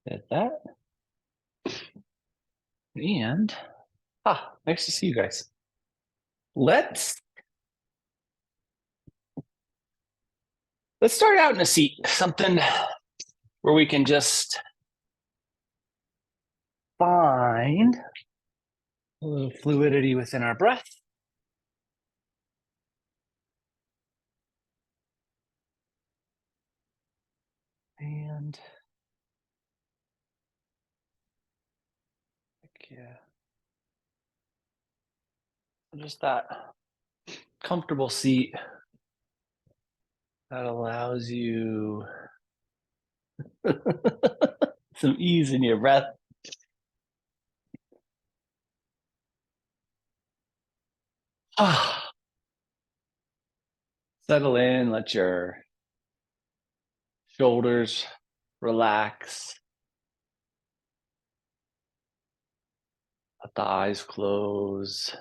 Did that. And nice to see you guys. Let's start out in a seat, something where we can just find a little fluidity within our breath. And yeah, just that comfortable seat that allows you some ease in your breath. Settle in, let your shoulders relax. Let the eyes close.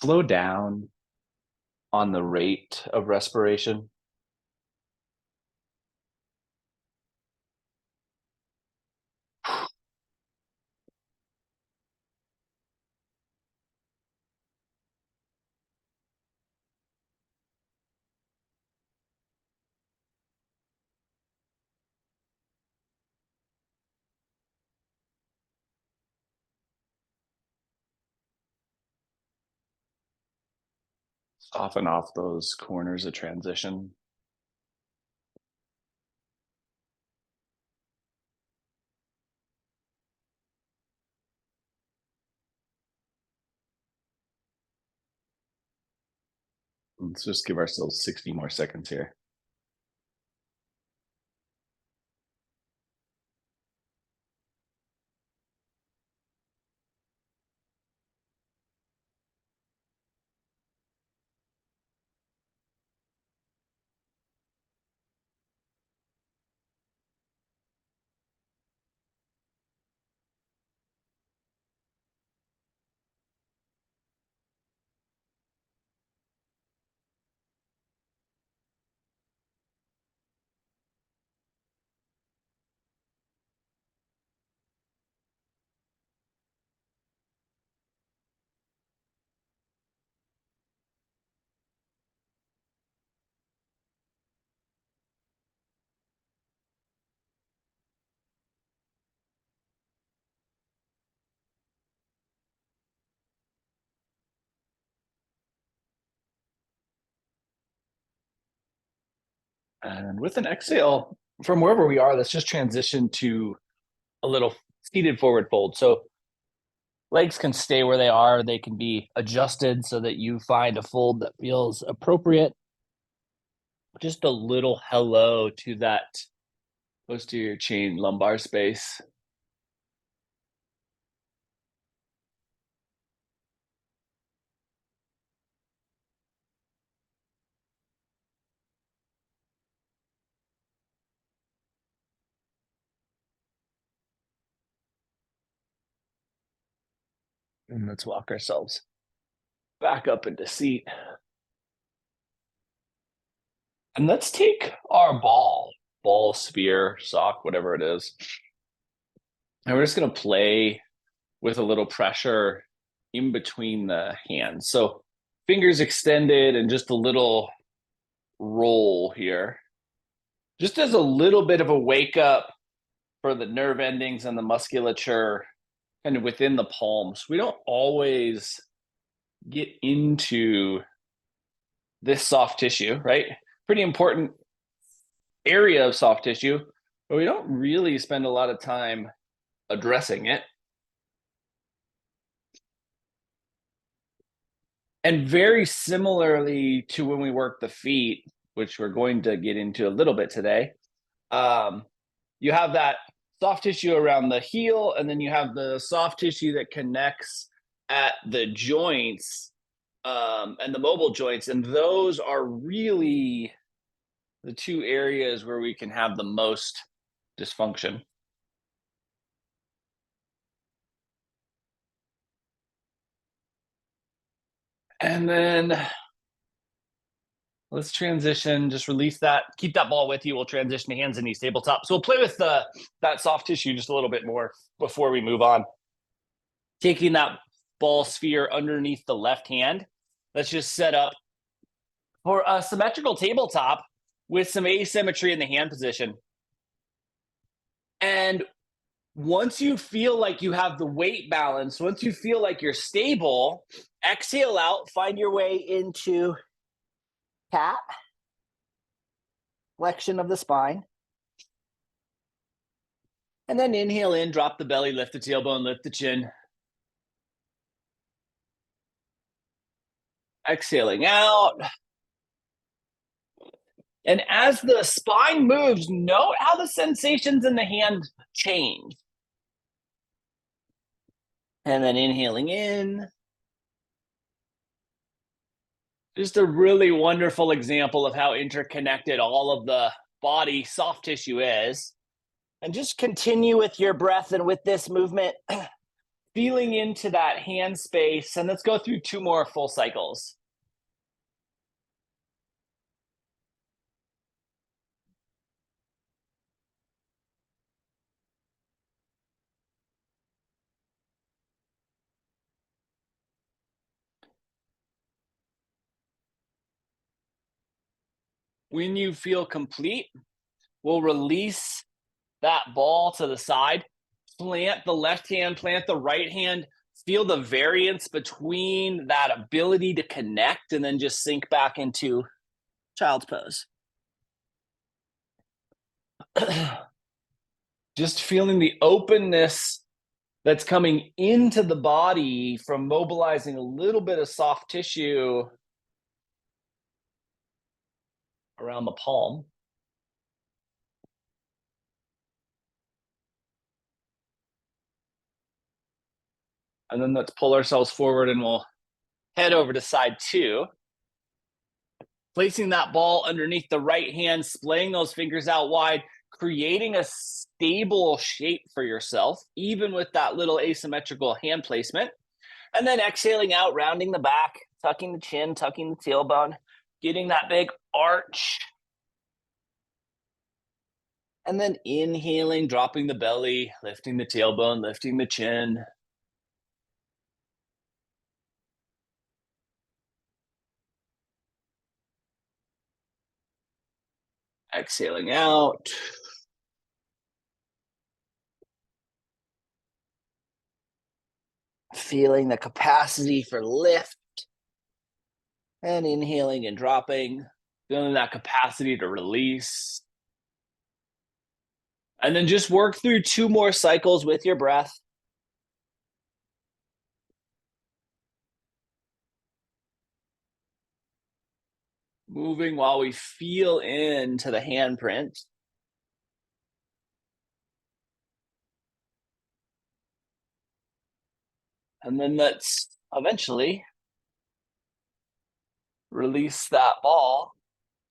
Slow down on the rate of respiration. Soften off those corners of transition. Let's just give ourselves 60 more seconds here. And with an exhale, from wherever we are, let's just transition to a little seated forward fold. So legs can stay where they are. They can be adjusted so that you find a fold that feels appropriate. Just a little hello to that posterior chain lumbar space. And let's walk ourselves back up into seat. And let's take our ball, sphere, sock, whatever it is. And we're just going to play with a little pressure in between the hands. So fingers extended and just a little roll here. Just as a little bit of a wake up for the nerve endings and the musculature kind of within the palms. We don't always get into this soft tissue, right? Pretty important area of soft tissue, but we don't really spend a lot of time addressing it. And very similarly to when we work the feet, which we're going to get into a little bit today, you have that soft tissue around the heel, and then you have the soft tissue that connects at the joints and the mobile joints, and those are really the two areas where we can have the most dysfunction. And then let's transition, just release that, keep that ball with you. We'll transition to hands and knees tabletop. So we'll play with that soft tissue just a little bit more before we move on. Taking that ball sphere underneath the left hand, let's just set up for a symmetrical tabletop with some asymmetry in the hand position. And once you feel like you have the weight balance, once you feel like you're stable, exhale out, find your way into cat, flexion of the spine. And then inhale in, drop the belly, lift the tailbone, lift the chin. Exhaling out. And as the spine moves, note how the sensations in the hand change. And then inhaling in. Just a really wonderful example of how interconnected all of the body soft tissue is. And just continue with your breath and with this movement, feeling into that hand space. And let's go through 2 more full cycles. When you feel complete, we'll release that ball to the side, plant the left hand, plant the right hand, feel the variance between that ability to connect, and then just sink back into child's pose. Just feeling the openness that's coming into the body from mobilizing a little bit of soft tissue around the palm. And then let's pull ourselves forward and we'll head over to side 2. Placing that ball underneath the right hand, splaying those fingers out wide, creating a stable shape for yourself, even with that little asymmetrical hand placement. And then exhaling out, rounding the back, tucking the chin, tucking the tailbone, getting that big arch. And then inhaling, dropping the belly, lifting the tailbone, lifting the chin. Exhaling out. Feeling the capacity for lift. And inhaling and dropping. Feeling that capacity to release. And then just work through 2 more cycles with your breath. Moving while we feel into the handprint. And then let's eventually release that ball,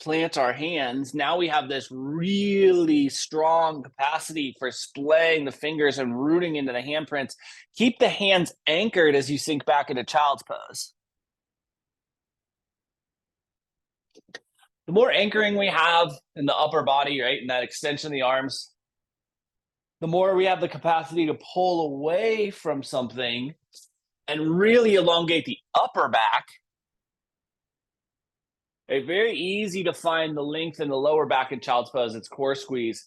plant our hands. Now we have this really strong capacity for splaying the fingers and rooting into the handprints. Keep the hands anchored as you sink back into child's pose. The more anchoring we have in the upper body, right, in that extension of the arms, the more we have the capacity to pull away from something and really elongate the upper back. It's very easy to find the length in the lower back in child's pose. It's core squeeze.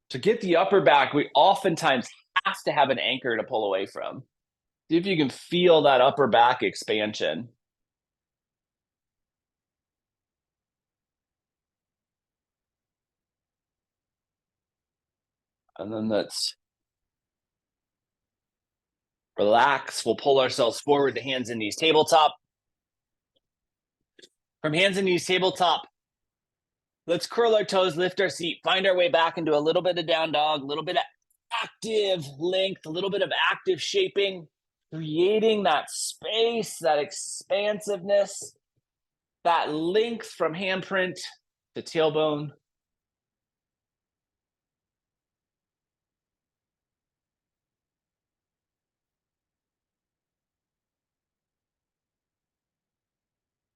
To get the upper back, we oftentimes have to have an anchor to pull away from. See if you can feel that upper back expansion. And then let's relax. We'll pull ourselves forward to hands and knees tabletop. From hands and knees tabletop, let's curl our toes, lift our seat, find our way back into a little bit of down dog, a little bit of active length, a little bit of active shaping. creating that space, that expansiveness, that length from handprint to tailbone.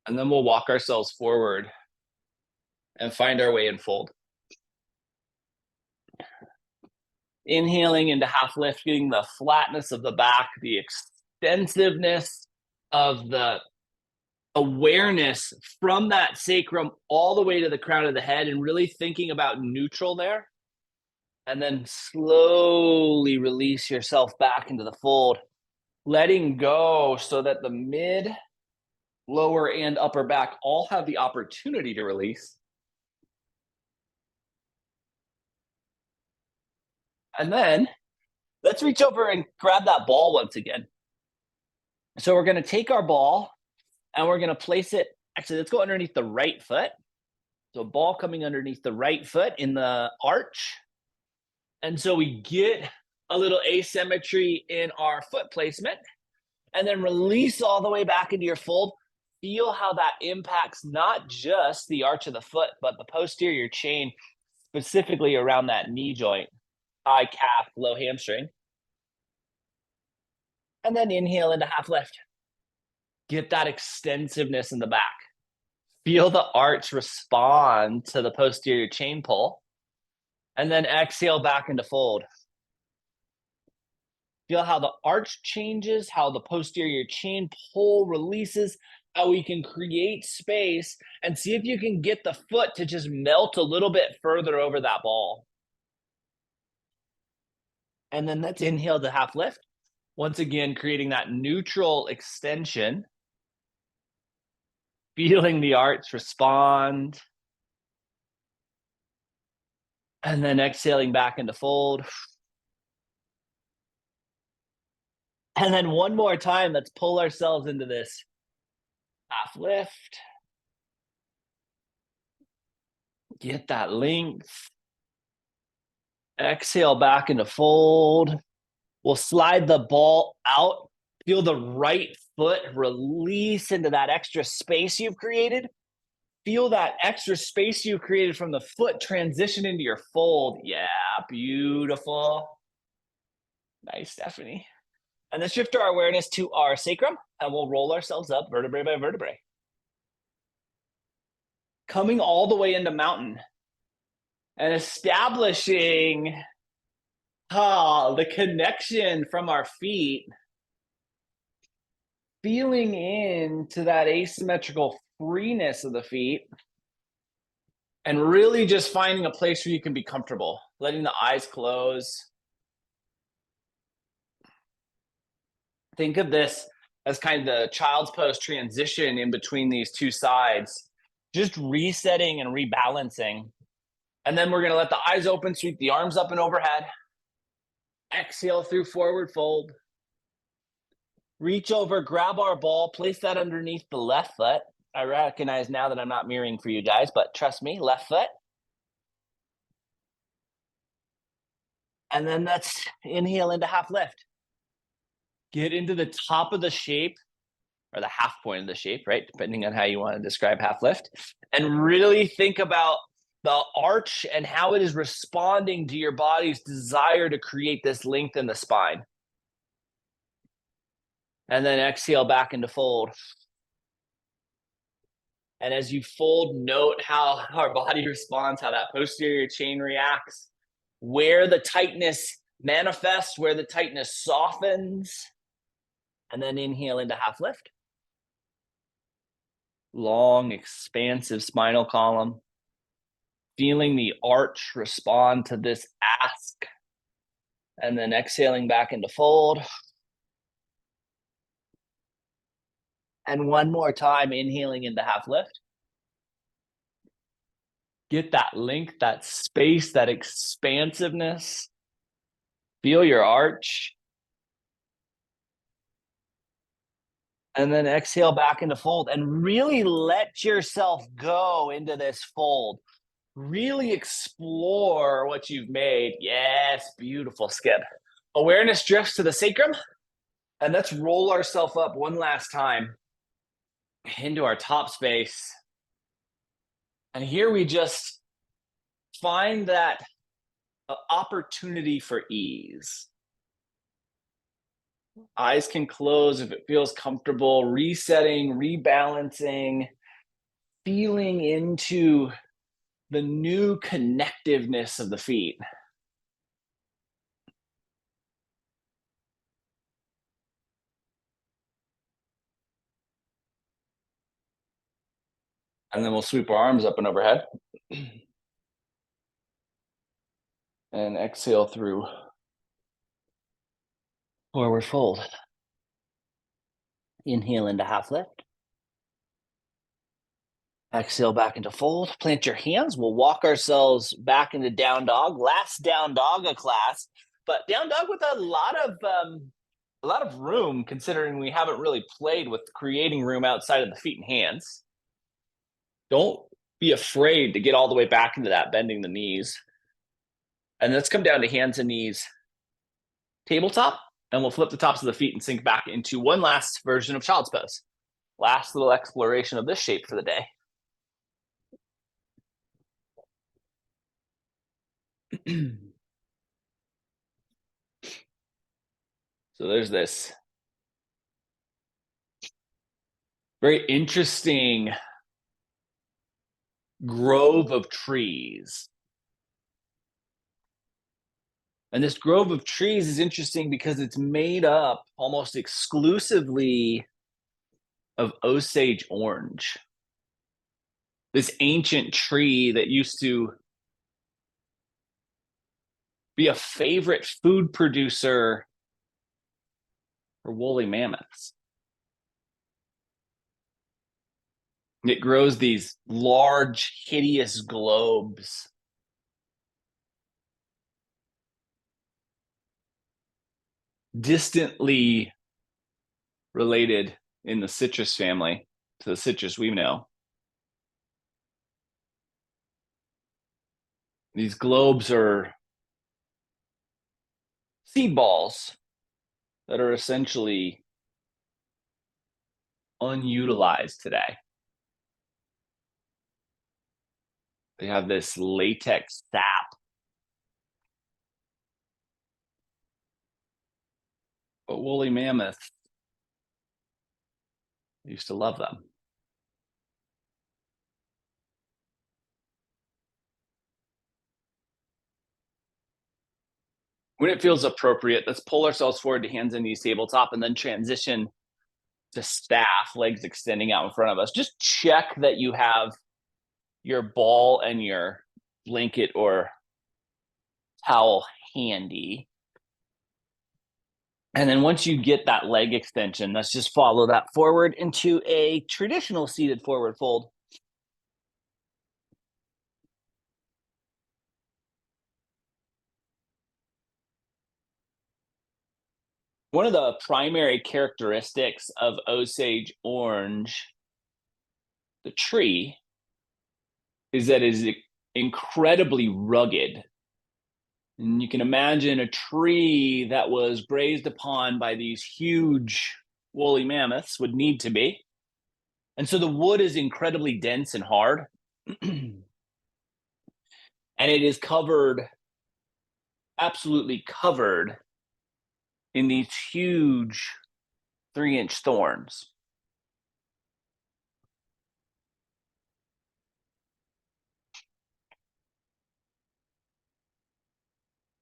And then we'll walk ourselves forward and find our way in fold. Inhaling into half lift, getting the flatness of the back, the extensiveness of the awareness from that sacrum all the way to the crown of the head, and really thinking about neutral there. And then slowly release yourself back into the fold, letting go so that the mid, lower, and upper back all have the opportunity to release. And then let's reach over and grab that ball once again. So we're going to take our ball and we're going to place it. Actually, let's go underneath the right foot. So ball coming underneath the right foot in the arch. And so we get a little asymmetry in our foot placement, and then release all the way back into your fold. Feel how that impacts not just the arch of the foot, but the posterior chain, specifically around that knee joint, high calf, low hamstring. And then inhale into half lift. Get that extensiveness in the back. Feel the arch respond to the posterior chain pull. And then exhale back into fold. Feel how the arch changes, how the posterior chain pull releases, how we can create space, and see if you can get the foot to just melt a little bit further over that ball. And then let's inhale to half lift. Once again, creating that neutral extension. Feeling the arch respond. And then exhaling back into fold. And then one more time, let's pull ourselves into this half lift. Get that length. Exhale back into fold. We'll slide the ball out. Feel the right foot release into that extra space you've created. Feel that extra space you created from the foot transition into your fold. Yeah, beautiful. Nice, Stephanie. And then shift our awareness to our sacrum, and we'll roll ourselves up vertebrae by vertebrae. Coming all the way into mountain and establishing the connection from our feet, feeling into that asymmetrical freeness of the feet, and really just finding a place where you can be comfortable, letting the eyes close. Think of this as kind of the child's pose transition in between these two sides, just resetting and rebalancing. And then we're going to let the eyes open, sweep the arms up and overhead. Exhale through forward fold. Reach over, grab our ball, place that underneath the left foot. I recognize now that I'm not mirroring for you guys, but trust me, left foot. And then let's inhale into half lift. Get into the top of the shape, or the half point of the shape, right? Depending on how you want to describe half lift. And really think about the arch and how it is responding to your body's desire to create this length in the spine. And then exhale back into fold. And as you fold, note how our body responds, how that posterior chain reacts, where the tightness manifests, where the tightness softens. And then inhale into half lift. Long, expansive spinal column. Feeling the arch respond to this ask. And then exhaling back into fold. And one more time, inhaling into half lift. Get that length, that space, that expansiveness. Feel your arch. And then exhale back into fold, and really let yourself go into this fold. Really explore what you've made. Yes, beautiful, Skip. Awareness drifts to the sacrum. And let's roll ourselves up one last time into our top space. And here we just find that opportunity for ease. Eyes can close if it feels comfortable, resetting, rebalancing, feeling into the new connectiveness of the feet. And then we'll sweep our arms up and overhead. And exhale through forward fold. Inhale into half lift. Exhale back into fold. Plant your hands. We'll walk ourselves back into down dog. Last down dog of class, but down dog with a lot of room, considering we haven't really played with creating room outside of the feet and hands. Don't be afraid to get all the way back into that, bending the knees. And let's come down to hands and knees, tabletop, and we'll flip the tops of the feet and sink back into one last version of child's pose. Last little exploration of this shape for the day. So there's this very interesting grove of trees. And this grove of trees is interesting because it's made up almost exclusively of Osage orange. This ancient tree that used to be a favorite food producer for woolly mammoths. It grows these large, hideous globes. Distantly related in the citrus family to the citrus we know. These globes are seed balls that are essentially unutilized today. They have this latex sap. But woolly mammoths used to love them. When it feels appropriate, let's pull ourselves forward to hands and knees, tabletop, and then transition to staff, legs extending out in front of us. Just check that you have your ball and your blanket or towel handy. And then once you get that leg extension, let's just follow that forward into a traditional seated forward fold. One of the primary characteristics of Osage orange, the tree, is that it is incredibly rugged. And you can imagine a tree that was grazed upon by these huge woolly mammoths would need to be. And so the wood is incredibly dense and hard. And it is covered, absolutely covered, in these huge 3-inch thorns.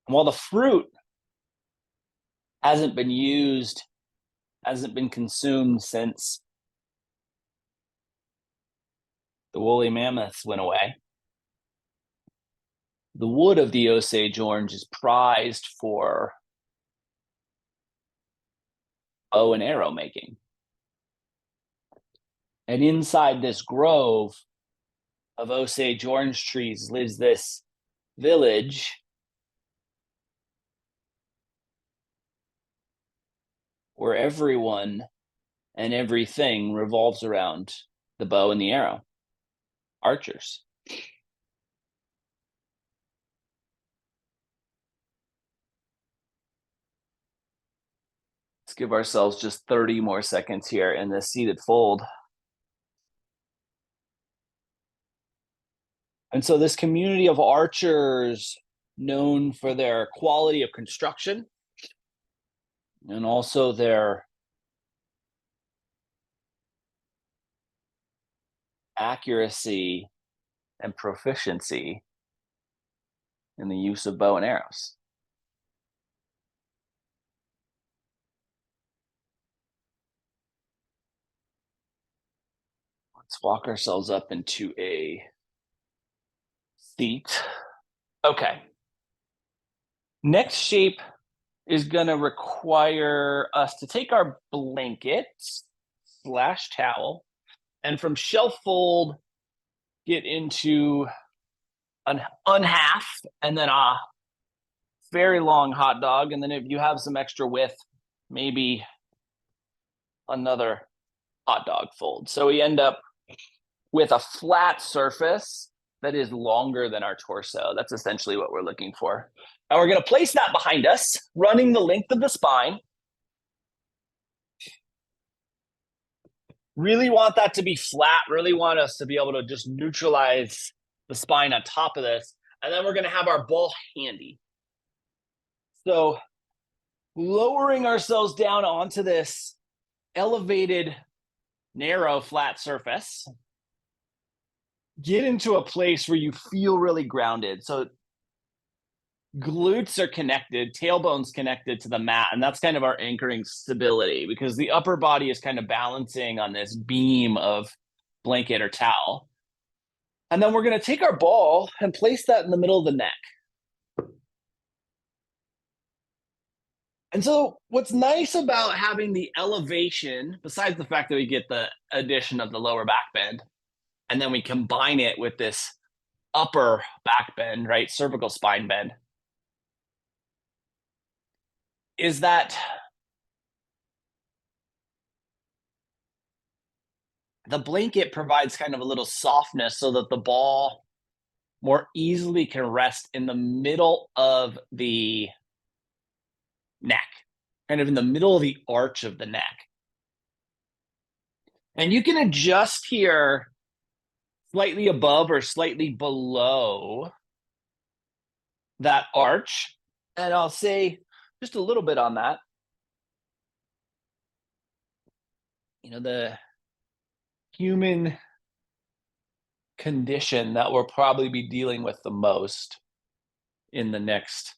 And while the fruit hasn't been used, hasn't been consumed since the woolly mammoths went away, the wood of the Osage orange is prized for bow and arrow making. And inside this grove of Osage orange trees lives this village where everyone and everything revolves around the bow and the arrow. Archers. Let's give ourselves just 30 more seconds here in this seated fold. And so this community of archers, known for their quality of construction and also their accuracy and proficiency in the use of bow and arrows. Let's walk ourselves up into a seat. Okay. Next shape is going to require us to take our blanket slash towel and from shelf fold get into an unhalf and then a very long hot dog. And then if you have some extra width, maybe another hot dog fold. So we end up with a flat surface that is longer than our torso. That's essentially what we're looking for. And we're going to place that behind us, running the length of the spine. Really want that to be flat, really want us to be able to just neutralize the spine on top of this. And then we're going to have our ball handy. So lowering ourselves down onto this elevated, narrow, flat surface. Get into a place where you feel really grounded. So glutes are connected, tailbone's connected to the mat, and that's kind of our anchoring stability because the upper body is kind of balancing on this beam of blanket or towel. And then we're going to take our ball and place that in the middle of the neck. And so what's nice about having the elevation, besides the fact that we get the addition of the lower back bend, and then we combine it with this upper back bend, right, cervical spine bend, is that the blanket provides kind of a little softness so that the ball more easily can rest in the middle of the neck, kind of in the middle of the arch of the neck. And you can adjust here slightly above or slightly below that arch. And I'll say just a little bit on that. You know, the human condition that we'll probably be dealing with the most in the next,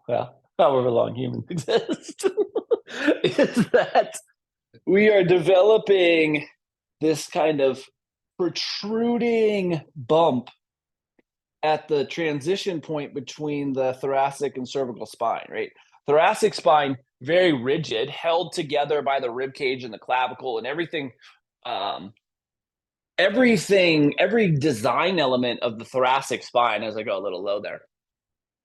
well, however long humans exist, is that we are developing this kind of protruding bump at the transition point between the thoracic and cervical spine, right? Thoracic spine, very rigid, held together by the rib cage and the clavicle and everything. Every design element of the thoracic spine, as I go a little low there,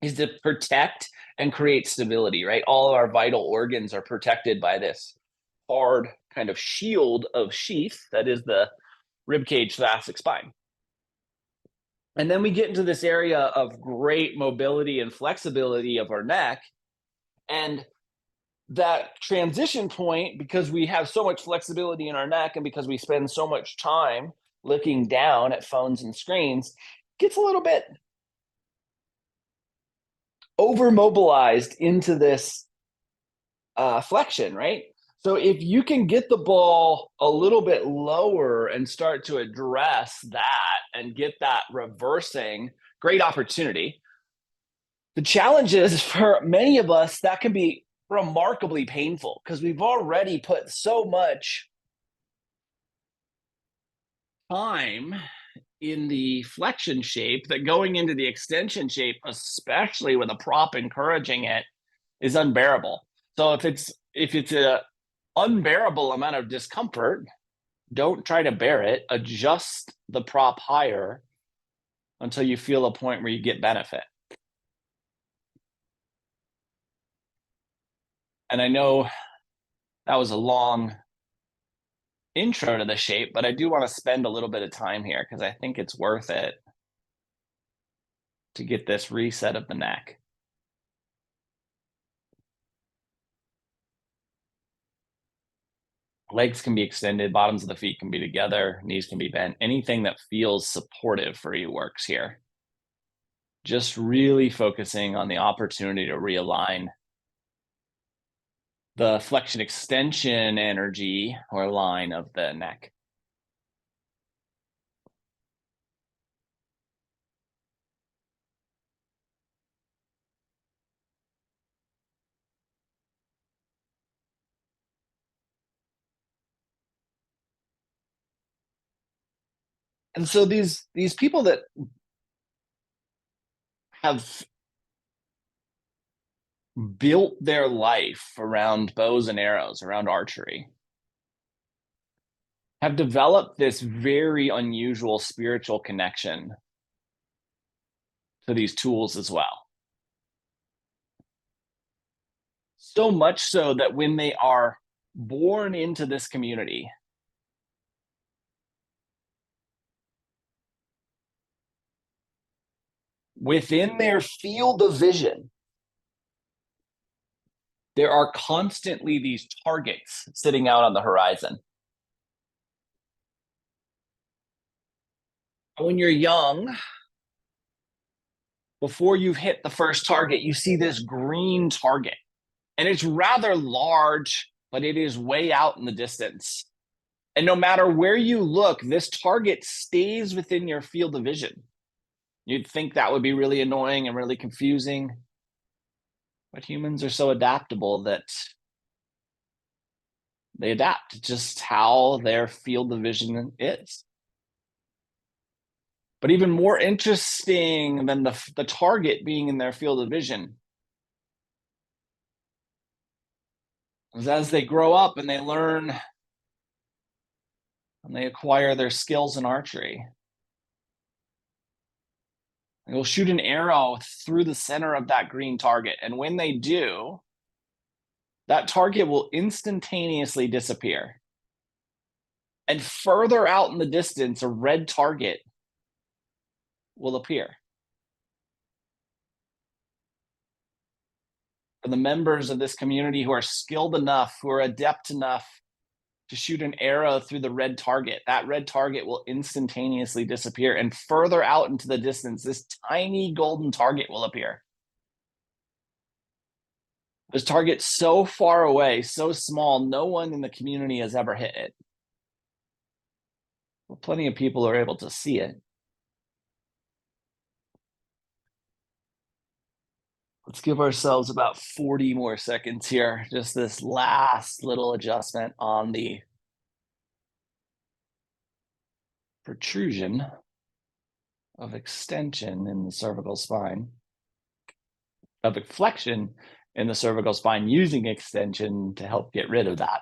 is to protect and create stability, right? All of our vital organs are protected by this hard kind of shield of sheath that is the rib cage thoracic spine. And then we get into this area of great mobility and flexibility of our neck. And that transition point, because we have so much flexibility in our neck and because we spend so much time looking down at phones and screens, gets a little bit over mobilized into this flexion, right? So if you can get the ball a little bit lower and start to address that and get that reversing, great opportunity. The challenge is for many of us, that can be remarkably painful because we've already put so much time in the flexion shape that going into the extension shape, especially with a prop encouraging it, is unbearable. So if it's a unbearable amount of discomfort, don't try to bear it. Adjust the prop higher until you feel a point where you get benefit. And I know that was a long intro to the shape, but I do want to spend a little bit of time here because I think it's worth it to get this reset of the neck. Legs can be extended, bottoms of the feet can be together, knees can be bent. Anything that feels supportive for you works here. Just really focusing on the opportunity to realign the flexion extension energy or line of the neck. And so these people that have built their life around bows and arrows, around archery, have developed this very unusual spiritual connection to these tools as well. So much so that when they are born into this community, within their field of vision, there are constantly these targets sitting out on the horizon. When you're young, before you've hit the first target, you see this green target, and it's rather large, but it is way out in the distance. And no matter where you look, this target stays within your field of vision. You'd think that would be really annoying and really confusing, but humans are so adaptable that they adapt just how their field of vision is. But even more interesting than the target being in their field of vision is as they grow up and they learn and they acquire their skills in archery. They will shoot an arrow through the center of that green target. And when they do, that target will instantaneously disappear. And further out in the distance, a red target will appear. For the members of this community who are skilled enough, who are adept enough to shoot an arrow through the red target, that red target will instantaneously disappear. And further out into the distance, this tiny golden target will appear. This target's so far away, so small, no one in the community has ever hit it. Well, plenty of people are able to see it. Let's give ourselves about 40 more seconds here. Just this last little adjustment on the protrusion of extension in the cervical spine, of flexion in the cervical spine, using extension to help get rid of that.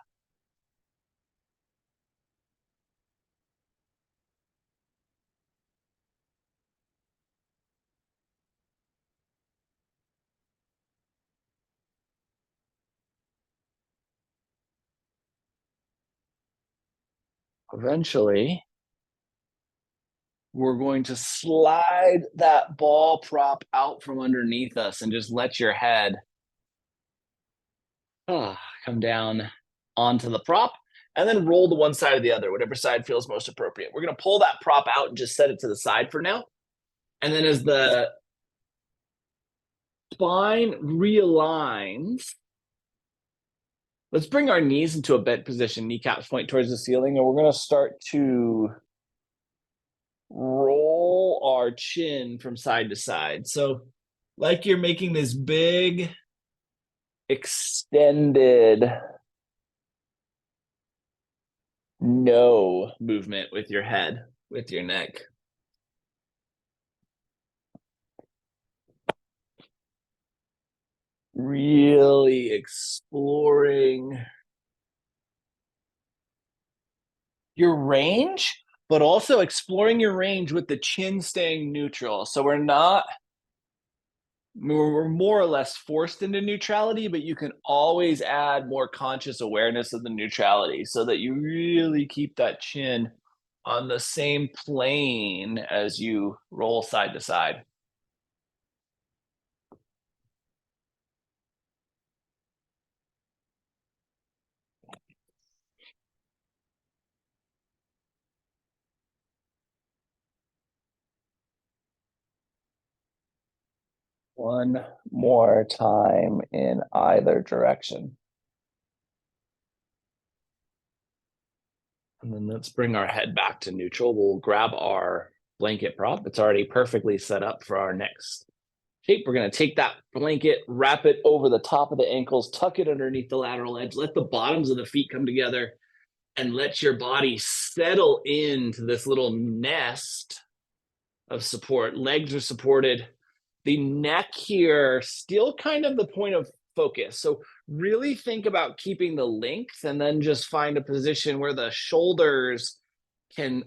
Eventually, we're going to slide that ball prop out from underneath us and just let your head come down onto the prop and then roll to one side or the other, whatever side feels most appropriate. We're going to pull that prop out and just set it to the side for now. And then as the spine realigns, let's bring our knees into a bent position, kneecaps point towards the ceiling, and we're going to start to roll our chin from side to side. So like you're making this big extended no movement with your head, with your neck. Really exploring your range, but also exploring your range with the chin staying neutral. So we're more or less forced into neutrality, but you can always add more conscious awareness of the neutrality so that you really keep that chin on the same plane as you roll side to side. One more time in either direction. And then let's bring our head back to neutral. We'll grab our blanket prop. It's already perfectly set up for our next shape. We're going to take that blanket, wrap it over the top of the ankles, tuck it underneath the lateral edge, let the bottoms of the feet come together, and let your body settle into this little nest of support. Legs are supported. The neck here, still kind of the point of focus. So really think about keeping the length and then just find a position where the shoulders can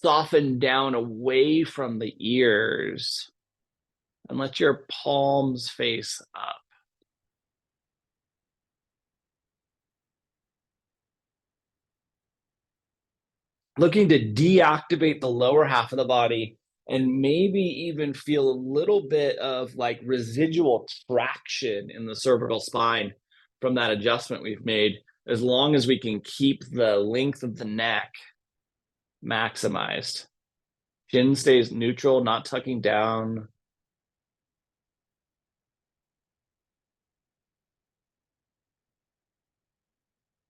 soften down away from the ears and let your palms face up. Looking to deactivate the lower half of the body and maybe even feel a little bit of like residual traction in the cervical spine from that adjustment we've made, as long as we can keep the length of the neck maximized. Chin stays neutral, not tucking down.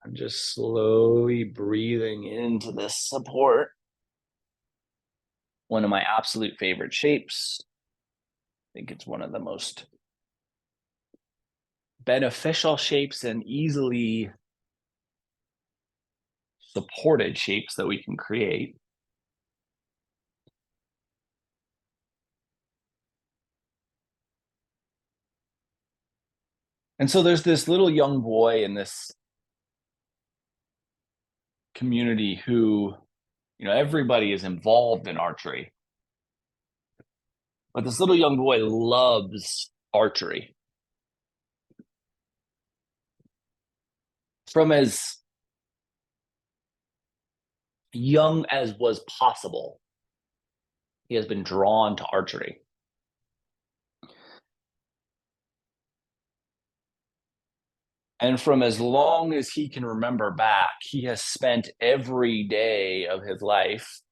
I'm just slowly breathing into this support. One of my absolute favorite shapes. I think it's one of the most beneficial shapes and easily supported shapes that we can create. And so there's this little young boy in this community who, everybody is involved in archery. But this little young boy loves archery. From as young as was possible, he has been drawn to archery. And from as long as he can remember back, he has spent every day of his life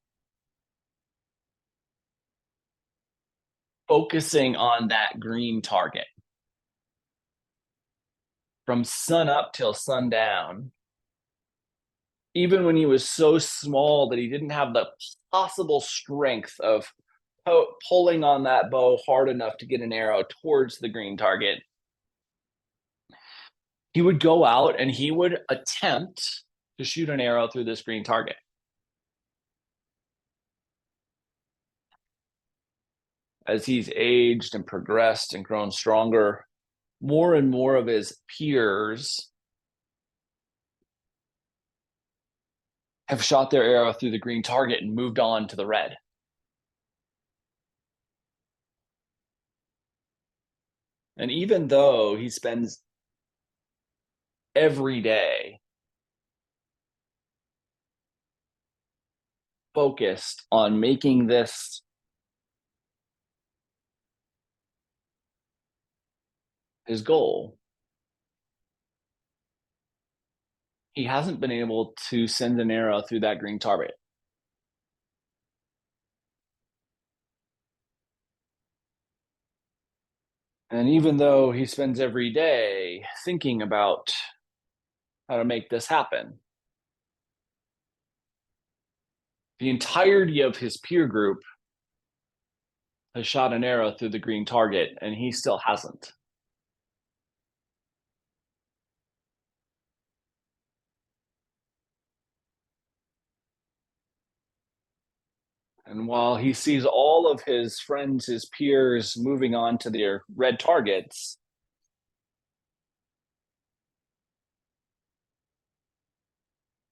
focusing on that green target. From sun up till sundown, even when he was so small that he didn't have the possible strength of pulling on that bow hard enough to get an arrow towards the green target, he would go out and he would attempt to shoot an arrow through this green target. As he's aged and progressed and grown stronger, more and more of his peers have shot their arrow through the green target and moved on to the red. And even though he spends every day focused on making this his goal, he hasn't been able to send an arrow through that green target. And even though he spends every day thinking about how to make this happen, the entirety of his peer group has shot an arrow through the green target, and he still hasn't. And while he sees all of his friends, his peers moving on to their red targets,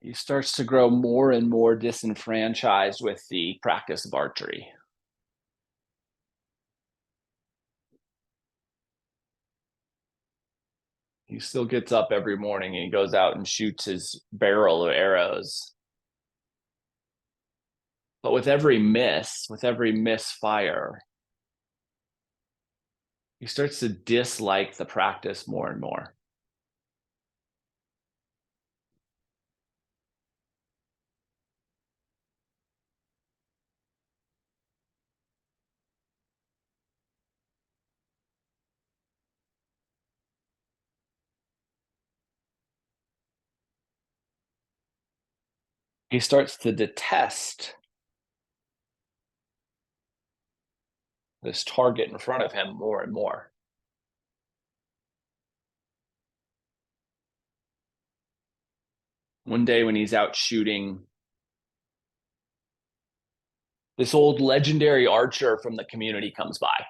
he starts to grow more and more disenfranchised with the practice of archery. He still gets up every morning and he goes out and shoots his barrel of arrows. But with every misfire, he starts to dislike the practice more and more. he starts to detest this target in front of him more and more. One day when he's out shooting, this old legendary archer from the community comes by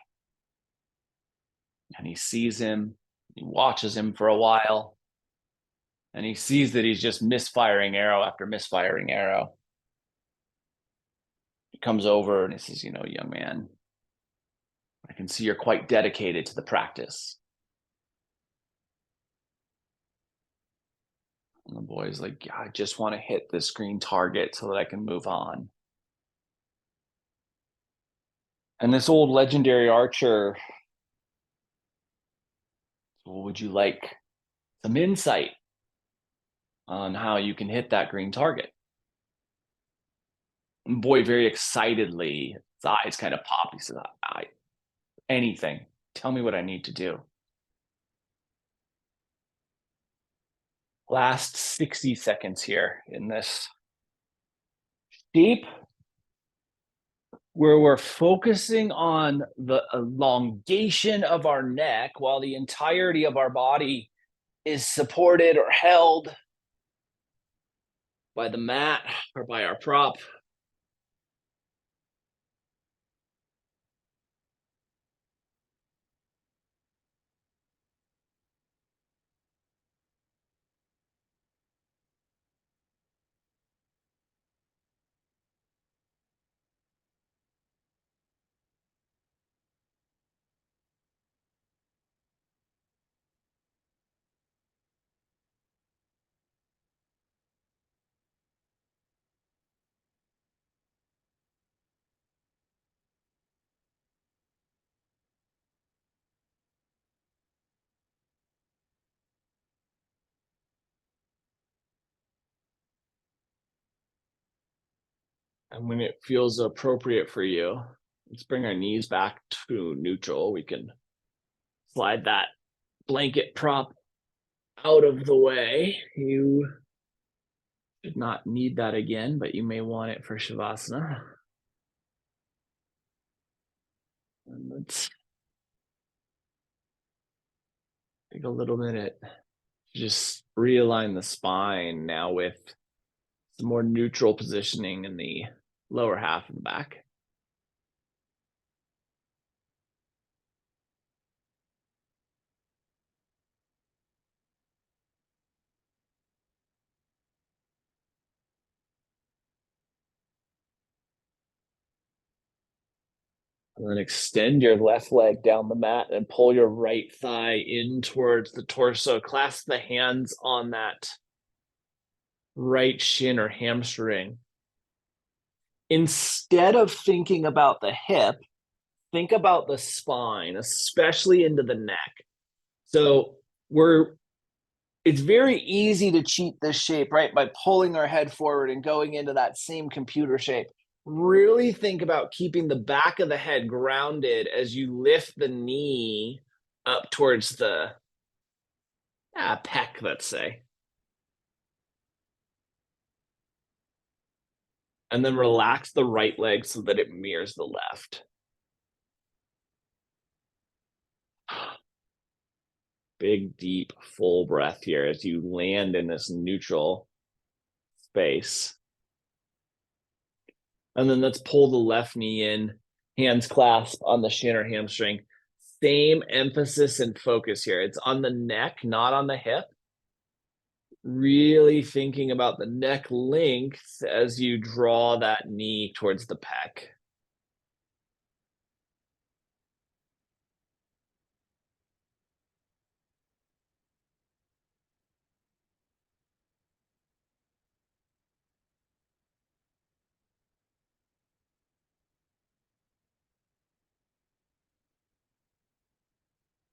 and he sees him, he watches him for a while, and he sees that he's just misfiring arrow after misfiring arrow. He comes over and he says, young man, I can see you're quite dedicated to the practice. And the boy's like, yeah, I just want to hit this green target so that I can move on. And this old legendary archer, well, would you like some insight on how you can hit that green target? And boy, very excitedly, his eyes kind of pop. He says, anything. Tell me what I need to do. Last 60 seconds here in this deep, where we're focusing on the elongation of our neck while the entirety of our body is supported or held by the mat or by our prop. And when it feels appropriate for you, let's bring our knees back to neutral. We can slide that blanket prop out of the way. You should not need that again, but you may want it for Shavasana. And let's take a little minute to just realign the spine now with some more neutral positioning in the lower half of the back. And then extend your left leg down the mat and pull your right thigh in towards the torso. Clasp the hands on that right shin or hamstring. Instead of thinking about the hip, think about the spine, especially into the neck. So it's very easy to cheat this shape, right? By pulling our head forward and going into that same computer shape. Really think about keeping the back of the head grounded as you lift the knee up towards the pec, let's say. And then relax the right leg so that it mirrors the left. Big, deep, full breath here as you land in this neutral space. And then let's pull the left knee in, hands clasp on the shin or hamstring. Same emphasis and focus here. It's on the neck, not on the hip. Really thinking about the neck length as you draw that knee towards the pec.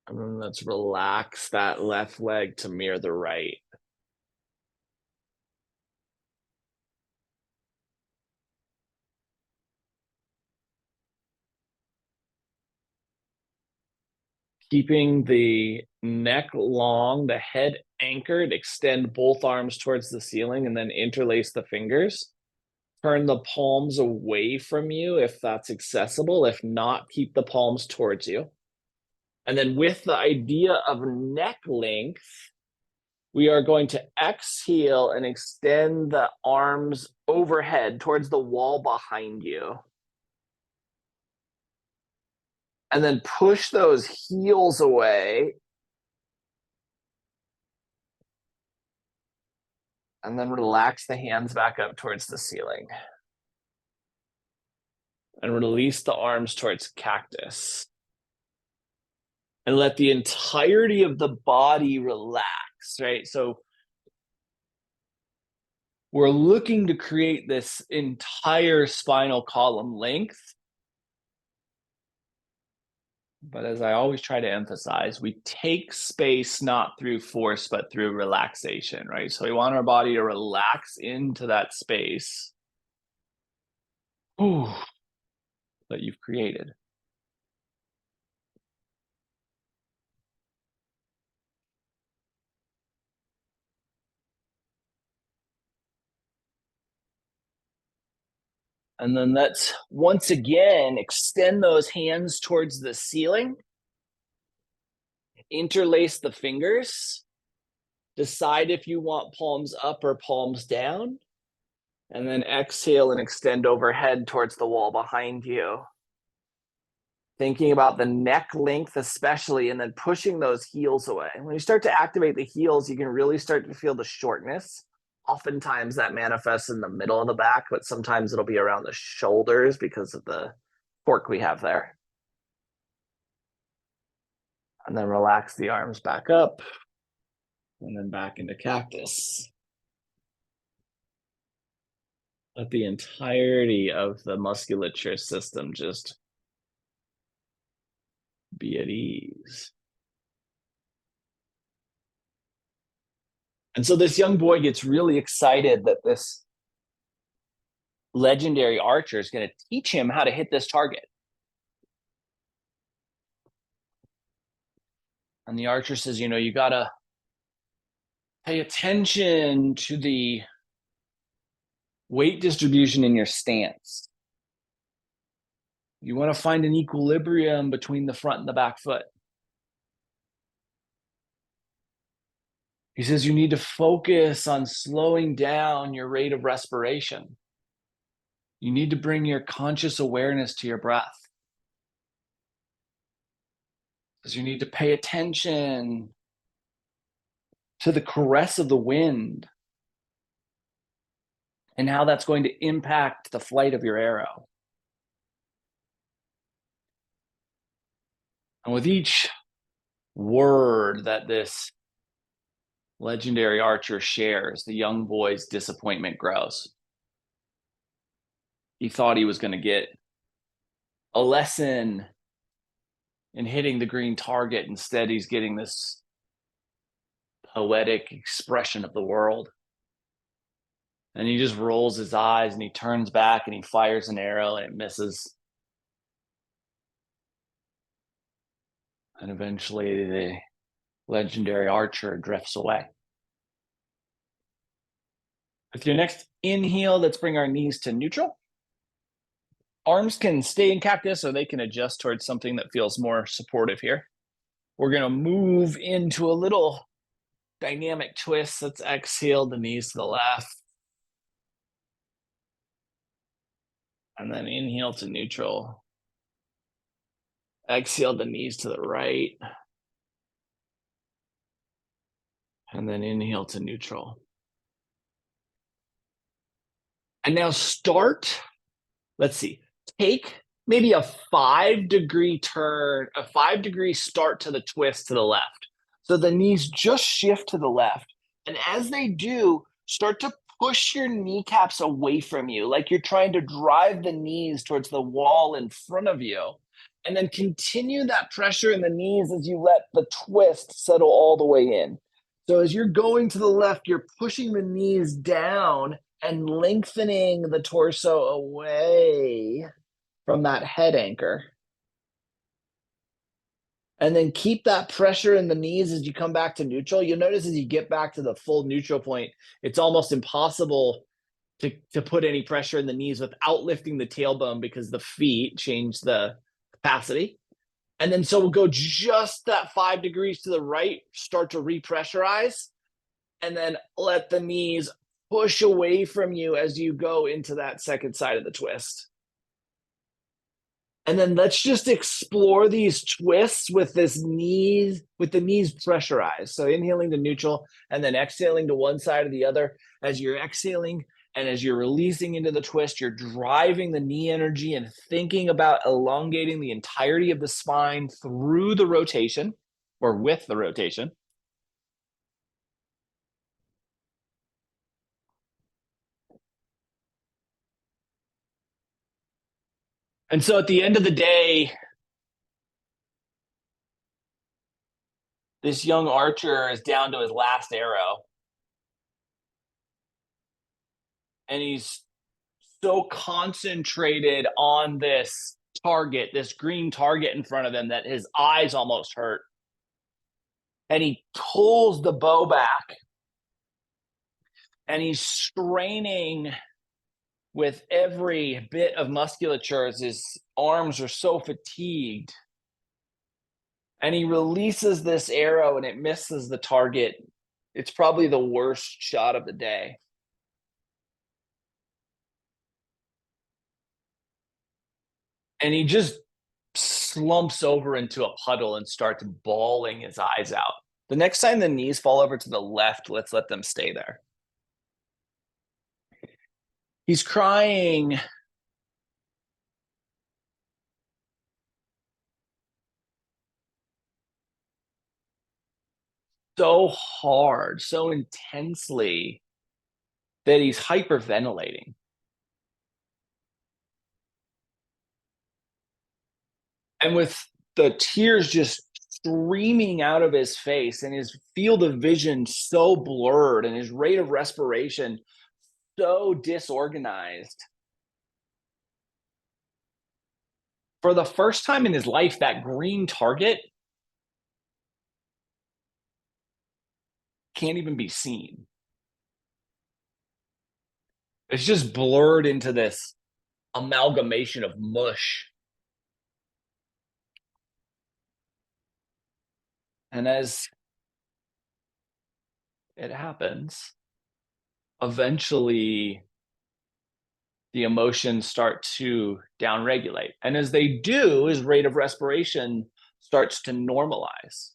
And then let's relax that left leg to mirror the right. Keeping the neck long, the head anchored, extend both arms towards the ceiling, and then interlace the fingers. turn the palms away from you if that's accessible. If not, keep the palms towards you. And then with the idea of neck length, we are going to exhale and extend the arms overhead towards the wall behind you. And then push those heels away. And then relax the hands back up towards the ceiling. And release the arms towards cactus. And let the entirety of the body relax, right? So we're looking to create this entire spinal column length. But as I always try to emphasize, we take space not through force, but through relaxation, right? So we want our body to relax into that space that you've created. And then let's once again extend those hands towards the ceiling. Interlace the fingers. Decide if you want palms up or palms down. And then exhale and extend overhead towards the wall behind you. Thinking about the neck length especially, and then pushing those heels away. When you start to activate the heels, you can really start to feel the shortness. Oftentimes that manifests in the middle of the back, but sometimes it'll be around the shoulders because of the torque we have there. And then relax the arms back up and then back into cactus. Let the entirety of the musculature system just be at ease. And so this young boy gets really excited that this legendary archer is going to teach him how to hit this target. And the archer says, you know, you got to pay attention to the weight distribution in your stance. You want to find an equilibrium between the front and the back foot. He says you need to focus on slowing down your rate of respiration. You need to bring your conscious awareness to your breath. Because you need to pay attention to the caress of the wind and how that's going to impact the flight of your arrow. And with each word that this legendary archer shares, the young boy's disappointment grows. He thought he was going to get a lesson in hitting the green target. Instead, he's getting this poetic expression of the world. And he just rolls his eyes and he turns back and he fires an arrow and it misses. And eventually the legendary archer drifts away. With your next inhale, let's bring our knees to neutral. Arms can stay in cactus or they can adjust towards something that feels more supportive here. We're going to move into a little dynamic twist. Let's exhale the knees to the left. And then inhale to neutral. Exhale the knees to the right. And then inhale to neutral. And now start, let's see, take maybe a 5-degree turn, a 5-degree start to the twist to the left. So the knees just shift to the left. And as they do, start to push your kneecaps away from you, like you're trying to drive the knees towards the wall in front of you. And then continue that pressure in the knees as you let the twist settle all the way in. So as you're going to the left, you're pushing the knees down and lengthening the torso away from that head anchor. And then keep that pressure in the knees as you come back to neutral. You'll notice as you get back to the full neutral point, it's almost impossible to put any pressure in the knees without lifting the tailbone because the feet change the capacity. And then so we'll go just that 5 degrees to the right, start to repressurize, and then let the knees push away from you as you go into that second side of the twist. And then let's just explore these twists with the knees pressurized. So inhaling to neutral and then exhaling to one side or the other. As you're exhaling and as you're releasing into the twist, you're driving the knee energy and thinking about elongating the entirety of the spine through the rotation or with the rotation. And so at the end of the day, this young archer is down to his last arrow. And he's so concentrated on this target, this green target in front of him, that his eyes almost hurt. And he pulls the bow back and he's straining with every bit of musculature as his arms are so fatigued. And he releases this arrow and it misses the target. It's probably the worst shot of the day. And he just slumps over into a puddle and starts bawling his eyes out. The next time the knees fall over to the left, let's let them stay there. He's crying. So hard, so intensely that he's hyperventilating. And with the tears just streaming out of his face and his field of vision so blurred and his rate of respiration so disorganized. For the first time in his life, that green target can't even be seen. It's just blurred into this amalgamation of mush. And as it happens, eventually the emotions start to downregulate. And as they do, his rate of respiration starts to normalize.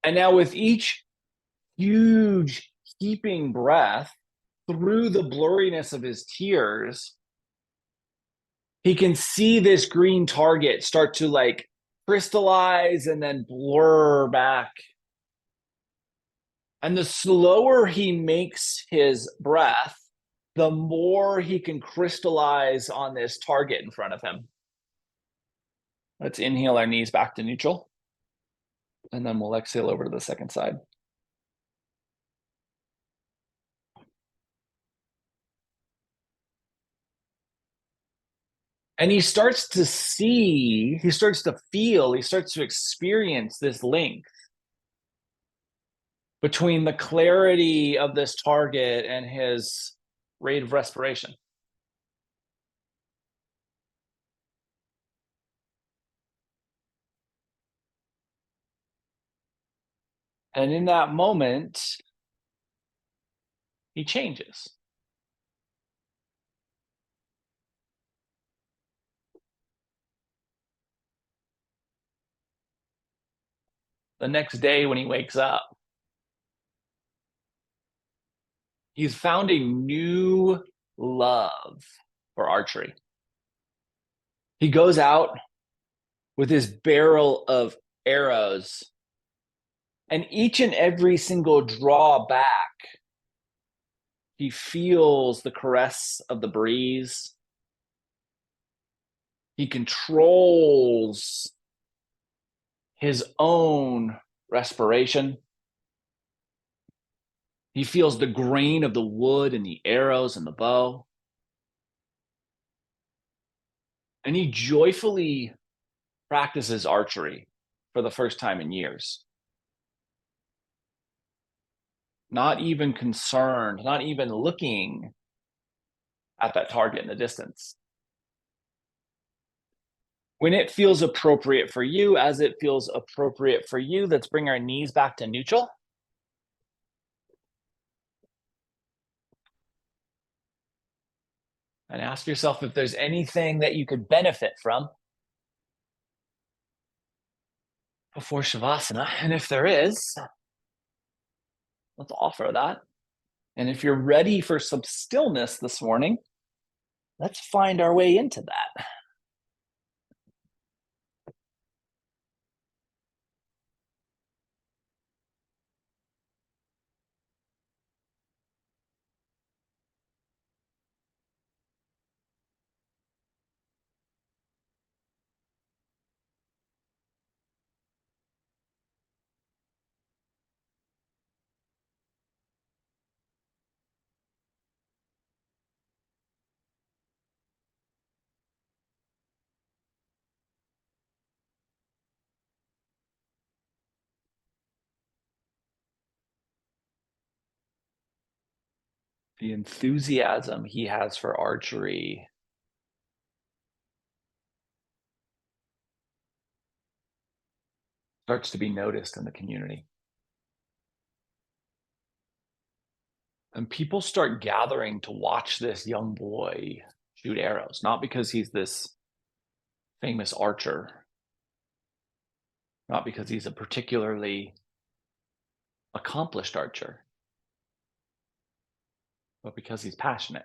And now with each huge heaping breath through the blurriness of his tears, he can see this green target start to like crystallize and then blur back. And the slower he makes his breath, the more he can crystallize on this target in front of him. Let's inhale our knees back to neutral. And then we'll exhale over to the second side. And he starts to see, he starts to feel, he starts to experience this length between the clarity of this target and his rate of respiration. And in that moment, he changes. The next day when he wakes up, he's found a new love for archery. He goes out with his barrel of arrows, and each and every single draw back, he feels the caress of the breeze. He controls his own respiration. He feels the grain of the wood and the arrows and the bow. And he joyfully practices archery for the first time in years. not even concerned, not even looking at that target in the distance. When it feels appropriate for you, as it feels appropriate for you, let's bring our knees back to neutral. And ask yourself if there's anything that you could benefit from before Shavasana. And if there is, let's offer that. And if you're ready for some stillness this morning, let's find our way into that. The enthusiasm he has for archery starts to be noticed in the community. And people start gathering to watch this young boy shoot arrows, not because he's this famous archer, not because he's a particularly accomplished archer, but because he's passionate.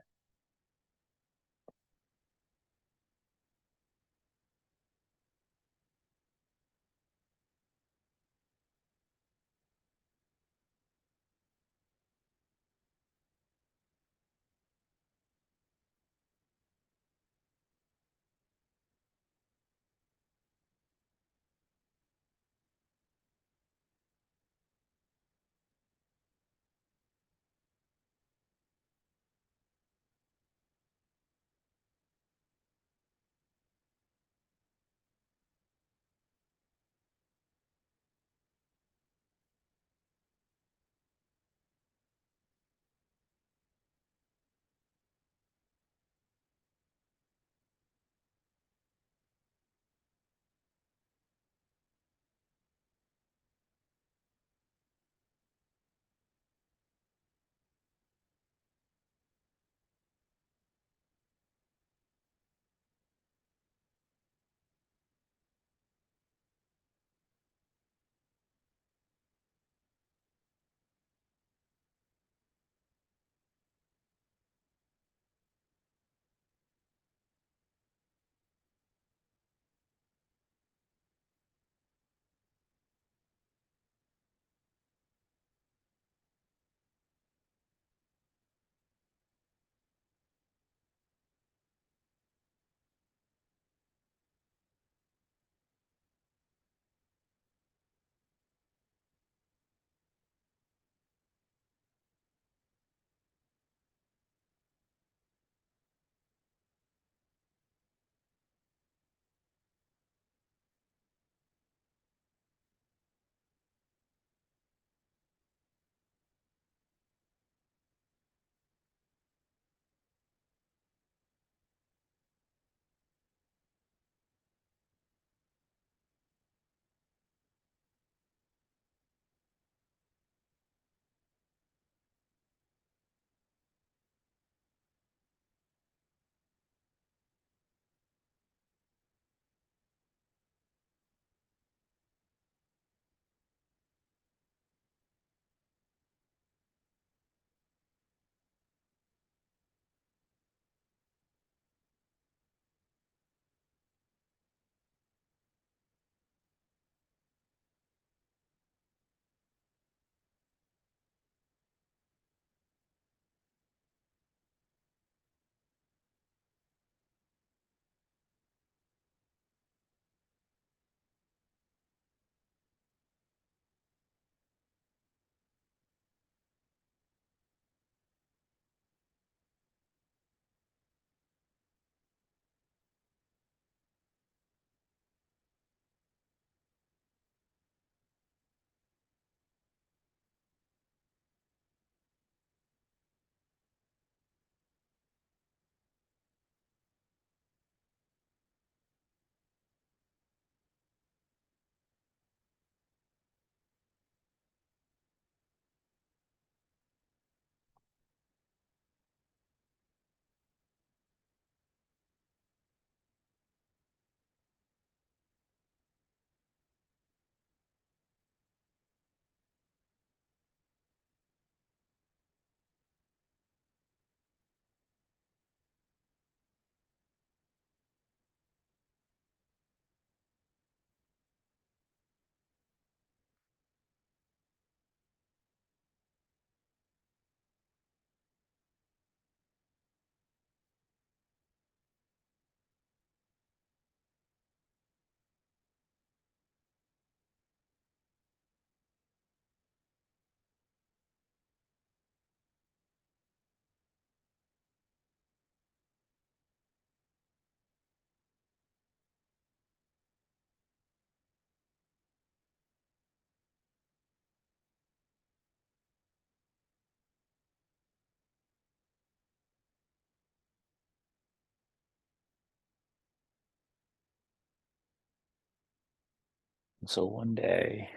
So one day,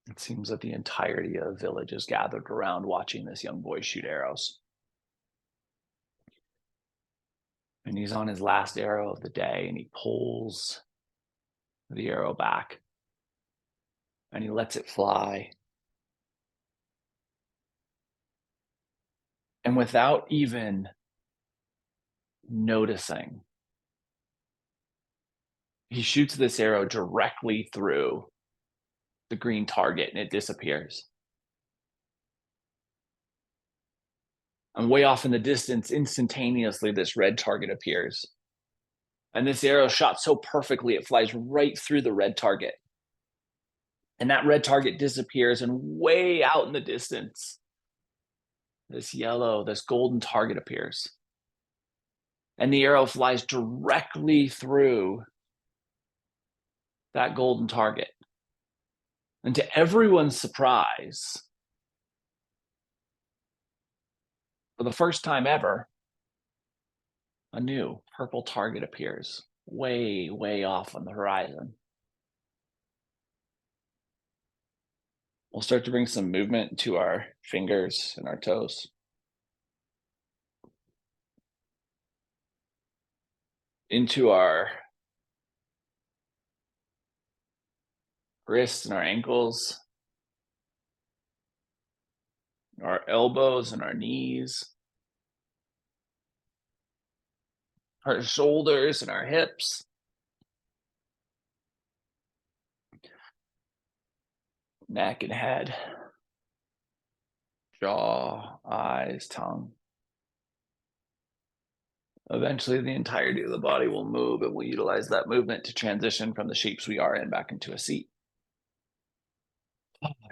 it seems that the entirety of the village is gathered around watching this young boy shoot arrows. And he's on his last arrow of the day, and he pulls the arrow back and he lets it fly. And without even noticing, he shoots this arrow directly through the green target and it disappears. And way off in the distance, instantaneously, this red target appears. And this arrow shot so perfectly, it flies right through the red target. And that red target disappears, and way out in the distance, this golden target appears. And the arrow flies directly through that golden target. And to everyone's surprise, for the first time ever, a new purple target appears way, way off on the horizon. We'll start to bring some movement to our fingers and our toes. Into our wrists and our ankles, our elbows and our knees, our shoulders and our hips, neck and head, jaw, eyes, tongue. Eventually, the entirety of the body will move, and we'll utilize that movement to transition from the shapes we are in back into a seat.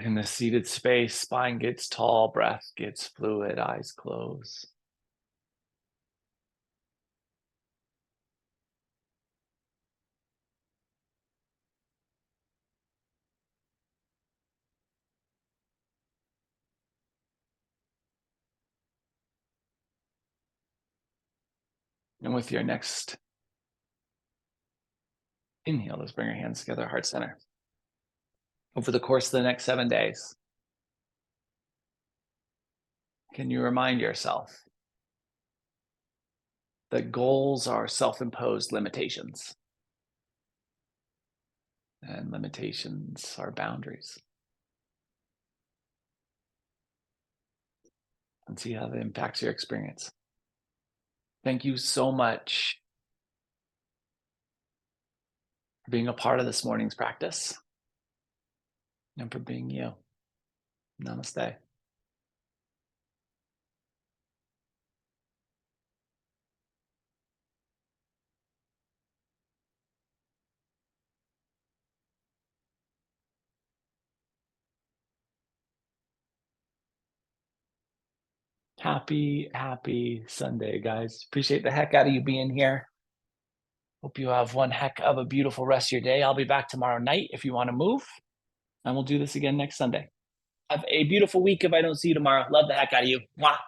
In the seated space, spine gets tall, breath gets fluid, eyes close. And with your next inhale, let's bring our hands together, heart center. Over the course of the next 7 days, can you remind yourself that goals are self-imposed limitations, and limitations are boundaries? And see how that impacts your experience. Thank you so much for being a part of this morning's practice and for being you. Namaste. Happy Sunday, guys. Appreciate the heck out of you being here. Hope you have one heck of a beautiful rest of your day. I'll be back tomorrow night if you want to move, and we'll do this again next Sunday. Have a beautiful week if I don't see you tomorrow. Love the heck out of you. Mwah.